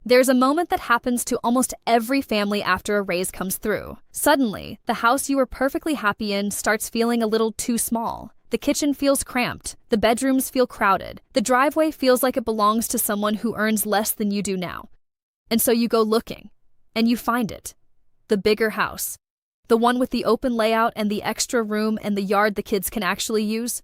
There's a moment that happens to almost every family after a raise comes through. Suddenly, the house you were perfectly happy in starts feeling a little too small. The kitchen feels cramped. The bedrooms feel crowded. The driveway feels like it belongs to someone who earns less than you do now. And so you go looking, and you find it. The bigger house. The one with the open layout and the extra room and the yard the kids can actually use.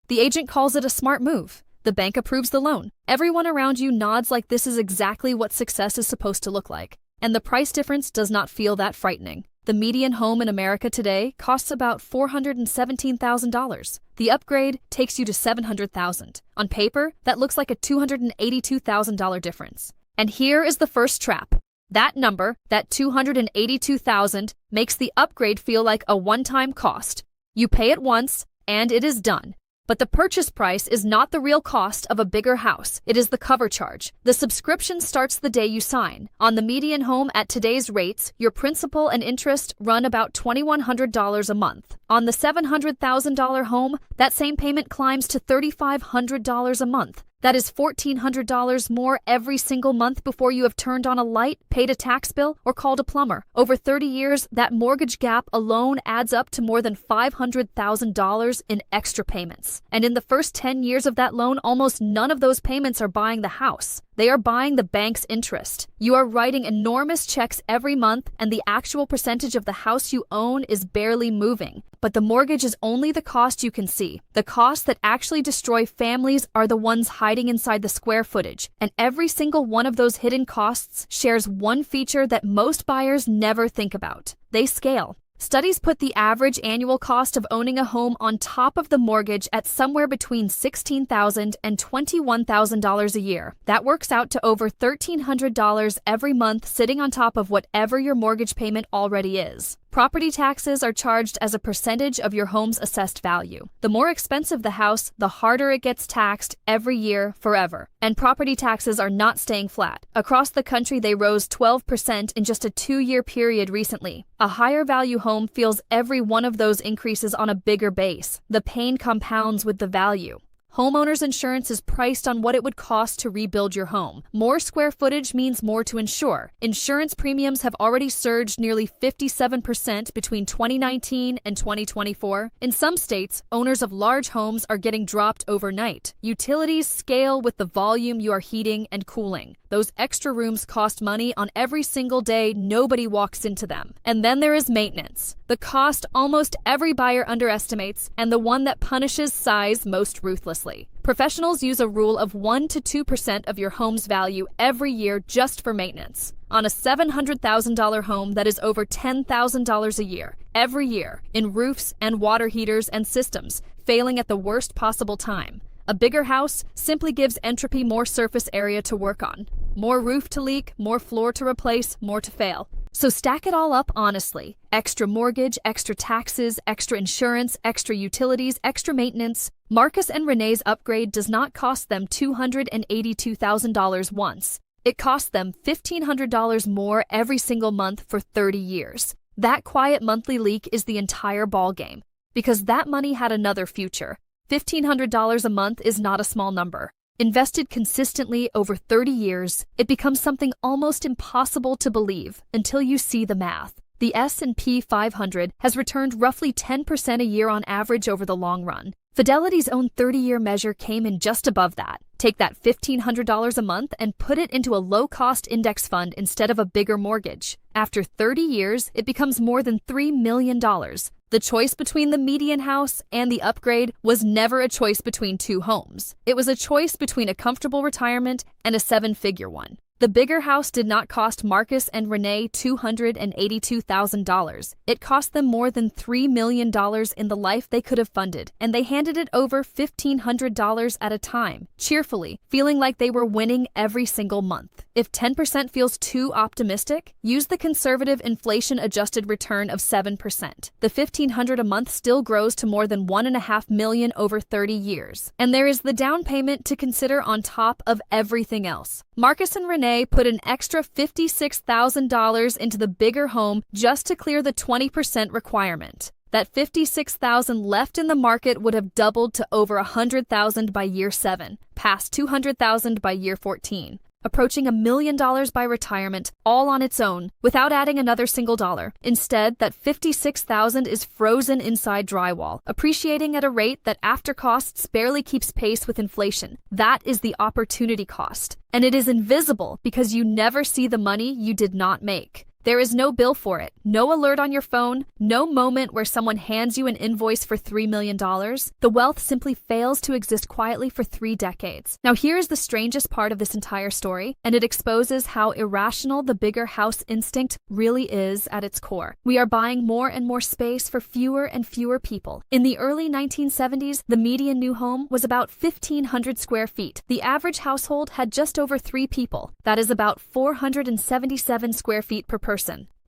The agent calls it a smart move. The bank approves the loan. Everyone around you nods like this is exactly what success is supposed to look like. And the price difference does not feel that frightening. The median home in America today costs about $417,000. The upgrade takes you to $700,000. On paper, that looks like a $282,000 difference. And here is the first trap. That number, that $282,000, makes the upgrade feel like a one-time cost. You pay it once, and it is done. But the purchase price is not the real cost of a bigger house. It is the cover charge. The subscription starts the day you sign. On the median home at today's rates, your principal and interest run about $2,100 a month. On the $700,000 home, that same payment climbs to $3,500 a month. That is $1,400 more every single month before you have turned on a light, paid a tax bill, or called a plumber. Over 30 years, that mortgage gap alone adds up to more than $500,000 in extra payments. And in the first 10 years of that loan, almost none of those payments are buying the house. They are buying the bank's interest. You are writing enormous checks every month, and the actual percentage of the house you own is barely moving. But the mortgage is only the cost you can see. The costs that actually destroy families are the ones hiding inside the square footage. And every single one of those hidden costs shares one feature that most buyers never think about. They scale. Studies put the average annual cost of owning a home on top of the mortgage at somewhere between $16,000 and $21,000 a year. That works out to over $1,300 every month sitting on top of whatever your mortgage payment already is. Property taxes are charged as a percentage of your home's assessed value. The more expensive the house, the harder it gets taxed every year forever. And property taxes are not staying flat. Across the country, they rose 12% in just a 2-year period recently. A higher value home feels every one of those increases on a bigger base. The pain compounds with the value. Homeowners insurance is priced on what it would cost to rebuild your home. More square footage means more to insure. Insurance premiums have already surged nearly 57% between 2019 and 2024. In some states, owners of large homes are getting dropped overnight. Utilities scale with the volume you are heating and cooling. Those extra rooms cost money on every single day nobody walks into them. And then there is maintenance, the cost almost every buyer underestimates, and the one that punishes size most ruthlessly. Professionals use a rule of 1 to 2% of your home's value every year just for maintenance. On a $700,000 home, that is over $10,000 a year, every year, in roofs and water heaters and systems, failing at the worst possible time. A bigger house simply gives entropy more surface area to work on. More roof to leak, more floor to replace, more to fail. So stack it all up honestly. Extra mortgage, extra taxes, extra insurance, extra utilities, extra maintenance. Marcus and Renee's upgrade does not cost them $282,000 once. It costs them $1,500 more every single month for 30 years. That quiet monthly leak is the entire ballgame, because that money had another future. $1,500 a month is not a small number. Invested consistently over 30 years, it becomes something almost impossible to believe until you see the math. The S&P 500 has returned roughly 10% a year on average over the long run. Fidelity's own 30-year measure came in just above that. Take that $1,500 a month and put it into a low-cost index fund instead of a bigger mortgage. After 30 years, it becomes more than $3 million. The choice between the median house and the upgrade was never a choice between two homes. It was a choice between a comfortable retirement and a 7-figure one. The bigger house did not cost Marcus and Renee $282,000. It cost them more than $3 million in the life they could have funded, and they handed it over $1,500 at a time, cheerfully, feeling like they were winning every single month. If 10% feels too optimistic, use the conservative inflation-adjusted return of 7%. The $1,500 a month still grows to more than $1.5 million over 30 years. And there is the down payment to consider on top of everything else. Marcus and Renee put an extra $56,000 into the bigger home just to clear the 20% requirement. That $56,000 left in the market would have doubled to over $100,000 by year 7, past $200,000 by year 14. approaching $1 million by retirement, all on its own, without adding another single dollar. Instead, that $56,000 is frozen inside drywall, appreciating at a rate that after costs barely keeps pace with inflation. That is the opportunity cost. And it is invisible because you never see the money you did not make. There is no bill for it, no alert on your phone, no moment where someone hands you an invoice for $3 million. The wealth simply fails to exist quietly for 3 decades. Now here is the strangest part of this entire story, and it exposes how irrational the bigger house instinct really is at its core. We are buying more and more space for fewer and fewer people. In the early 1970s, the median new home was about 1,500 square feet. The average household had just over 3 people. That is about 477 square feet per person.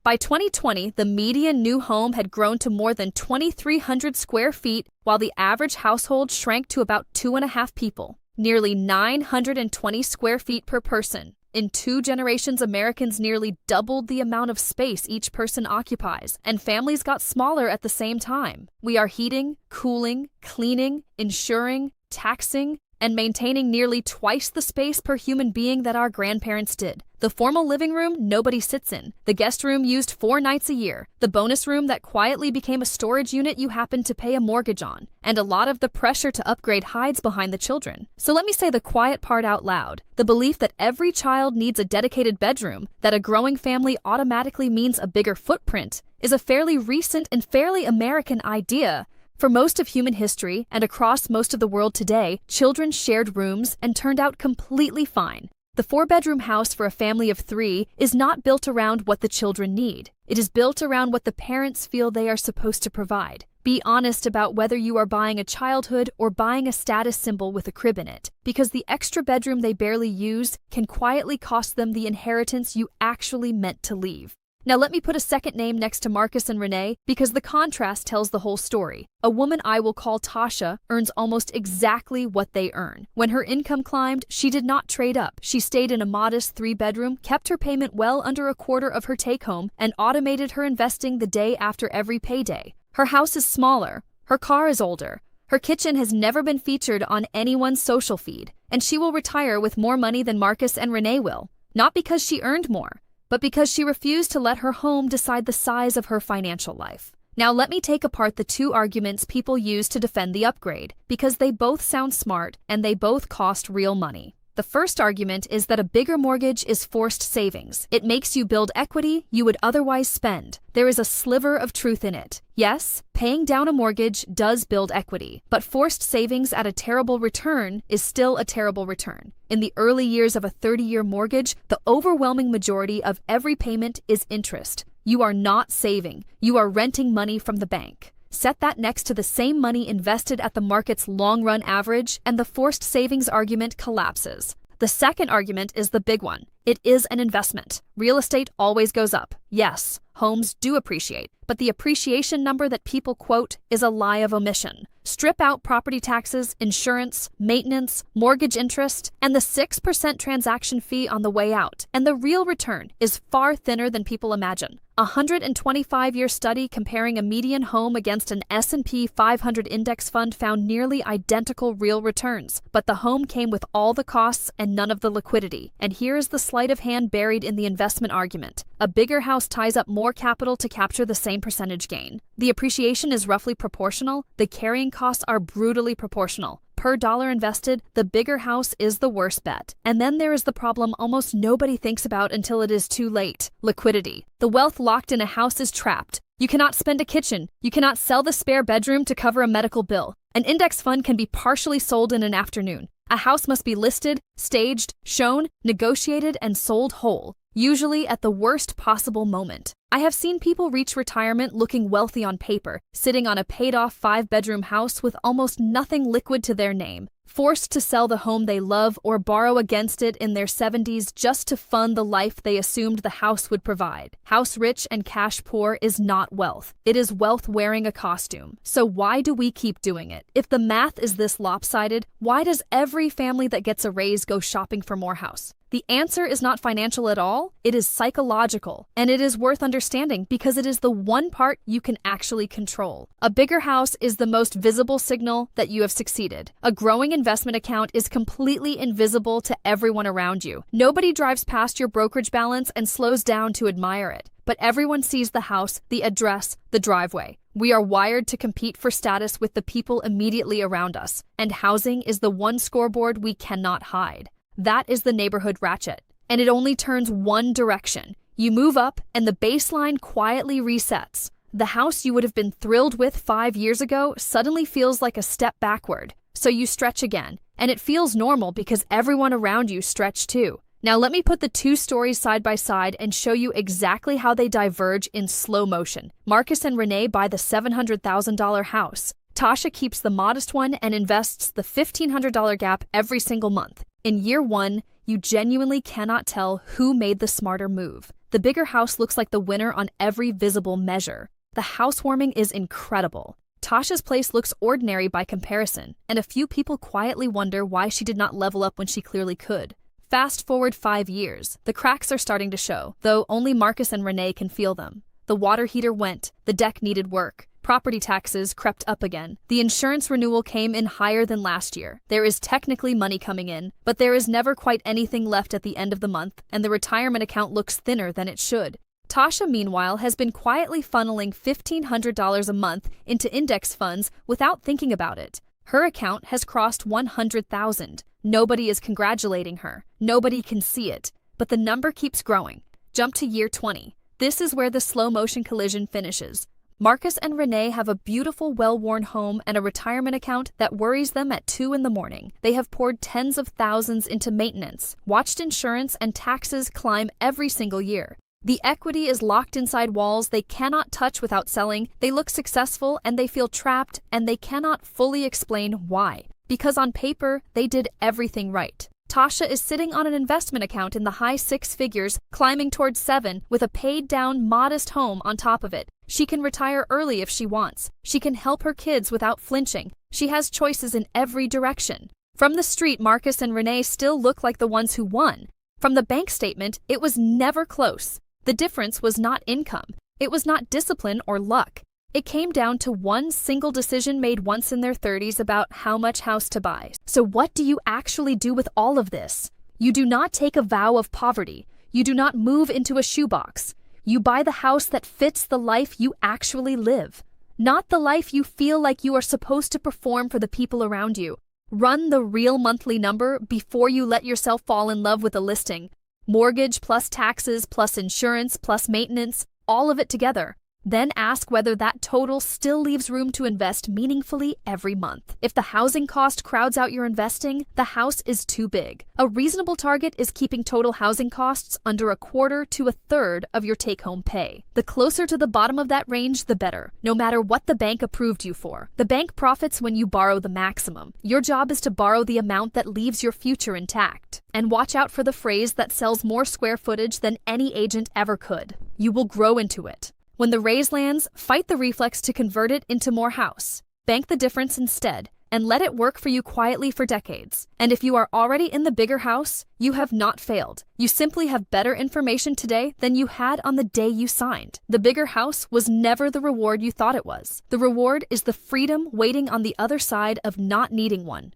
By 2020, the median new home had grown to more than 2,300 square feet, while the average household shrank to about 2.5 people, nearly 920 square feet per person. In 2 generations, Americans nearly doubled the amount of space each person occupies, and families got smaller at the same time. We are heating, cooling, cleaning, insuring, taxing, and maintaining nearly twice the space per human being that our grandparents did. The formal living room nobody sits in, the guest room used 4 nights a year, the bonus room that quietly became a storage unit you happened to pay a mortgage on, and a lot of the pressure to upgrade hides behind the children. So let me say the quiet part out loud. The belief that every child needs a dedicated bedroom, that a growing family automatically means a bigger footprint, is a fairly recent and fairly American idea. For most of human history, and across most of the world today, children shared rooms and turned out completely fine. The 4-bedroom house for a family of 3 is not built around what the children need. It is built around what the parents feel they are supposed to provide. Be honest about whether you are buying a childhood or buying a status symbol with a crib in it, because the extra bedroom they barely use can quietly cost them the inheritance you actually meant to leave. Now let me put a second name next to Marcus and Renee because the contrast tells the whole story. A woman I will call Tasha earns almost exactly what they earn. When her income climbed, she did not trade up. She stayed in a modest 3-bedroom, kept her payment well under a quarter of her take-home, and automated her investing the day after every payday. Her house is smaller. Her car is older. Her kitchen has never been featured on anyone's social feed, and she will retire with more money than Marcus and Renee will. Not because she earned more, but because she refused to let her home decide the size of her financial life. Now let me take apart the 2 arguments people use to defend the upgrade, because they both sound smart and they both cost real money. The first argument is that a bigger mortgage is forced savings. It makes you build equity you would otherwise spend. There is a sliver of truth in it. Yes, paying down a mortgage does build equity, but forced savings at a terrible return is still a terrible return. In the early years of a 30-year mortgage, the overwhelming majority of every payment is interest. You are not saving. You are renting money from the bank. Set that next to the same money invested at the market's long-run average, and the forced savings argument collapses. The second argument is the big one. It is an investment. Real estate always goes up. Yes, homes do appreciate, but the appreciation number that people quote is a lie of omission. Strip out property taxes, insurance, maintenance, mortgage interest, and the 6% transaction fee on the way out, and the real return is far thinner than people imagine. A 125-year study comparing a median home against an S&P 500 index fund found nearly identical real returns, but the home came with all the costs and none of the liquidity. And here is the sleight of hand buried in the investment argument. A bigger house ties up more capital to capture the same percentage gain. The appreciation is roughly proportional. The carrying costs are brutally proportional. Per dollar invested, the bigger house is the worst bet. And then there is the problem almost nobody thinks about until it is too late: liquidity. The wealth locked in a house is trapped. You cannot spend a kitchen. You cannot sell the spare bedroom to cover a medical bill. An index fund can be partially sold in an afternoon. A house must be listed, staged, shown, negotiated, and sold whole, usually at the worst possible moment. I have seen people reach retirement looking wealthy on paper, sitting on a paid-off 5-bedroom house with almost nothing liquid to their name, forced to sell the home they love or borrow against it in their 70s just to fund the life they assumed the house would provide. House rich and cash poor is not wealth. It is wealth wearing a costume. So why do we keep doing it? If the math is this lopsided, why does every family that gets a raise go shopping for more house? The answer is not financial at all, it is psychological, and it is worth understanding because it is the one part you can actually control. A bigger house is the most visible signal that you have succeeded. A growing investment account is completely invisible to everyone around you. Nobody drives past your brokerage balance and slows down to admire it, but everyone sees the house, the address, the driveway. We are wired to compete for status with the people immediately around us, and housing is the one scoreboard we cannot hide. That is the neighborhood ratchet, and it only turns one direction. You move up, and the baseline quietly resets. The house you would have been thrilled with 5 years ago suddenly feels like a step backward. So you stretch again, and it feels normal because everyone around you stretched too. Now let me put the two stories side by side and show you exactly how they diverge in slow motion. Marcus and Renee buy the $700,000 house. Tasha keeps the modest one and invests the $1,500 gap every single month. In year one, you genuinely cannot tell who made the smarter move. The bigger house looks like the winner on every visible measure. The housewarming is incredible. Tasha's place looks ordinary by comparison, and a few people quietly wonder why she did not level up when she clearly could. Fast forward 5 years, the cracks are starting to show, though only Marcus and Renee can feel them. The water heater went, the deck needed work. Property taxes crept up again. The insurance renewal came in higher than last year. There is technically money coming in, but there is never quite anything left at the end of the month, and the retirement account looks thinner than it should. Tasha, meanwhile, has been quietly funneling $1,500 a month into index funds without thinking about it. Her account has crossed $100,000. Nobody is congratulating her. Nobody can see it, but the number keeps growing. Jump to year 20. This is where the slow-motion collision finishes. Marcus and Renee have a beautiful, well-worn home and a retirement account that worries them at 2 in the morning. They have poured tens of thousands into maintenance, watched insurance and taxes climb every single year. The equity is locked inside walls they cannot touch without selling. They look successful and they feel trapped, and they cannot fully explain why. Because on paper, they did everything right. Tasha is sitting on an investment account in the high 6 figures, climbing towards 7, with a paid-down, modest home on top of it. She can retire early if she wants. She can help her kids without flinching. She has choices in every direction. From the street, Marcus and Renee still look like the ones who won. From the bank statement, it was never close. The difference was not income. It was not discipline or luck. It came down to one single decision made once in their 30s about how much house to buy. So what do you actually do with all of this? You do not take a vow of poverty. You do not move into a shoebox. You buy the house that fits the life you actually live, not the life you feel like you are supposed to perform for the people around you. Run the real monthly number before you let yourself fall in love with a listing. Mortgage plus taxes plus insurance plus maintenance, all of it together. Then ask whether that total still leaves room to invest meaningfully every month. If the housing cost crowds out your investing, the house is too big. A reasonable target is keeping total housing costs under 1/4 to 1/3 of your take-home pay. The closer to the bottom of that range, the better, no matter what the bank approved you for. The bank profits when you borrow the maximum. Your job is to borrow the amount that leaves your future intact. And watch out for the phrase that sells more square footage than any agent ever could. You will grow into it. When the raise lands, fight the reflex to convert it into more house. Bank the difference instead, and let it work for you quietly for decades. And if you are already in the bigger house, you have not failed. You simply have better information today than you had on the day you signed. The bigger house was never the reward you thought it was. The reward is the freedom waiting on the other side of not needing one.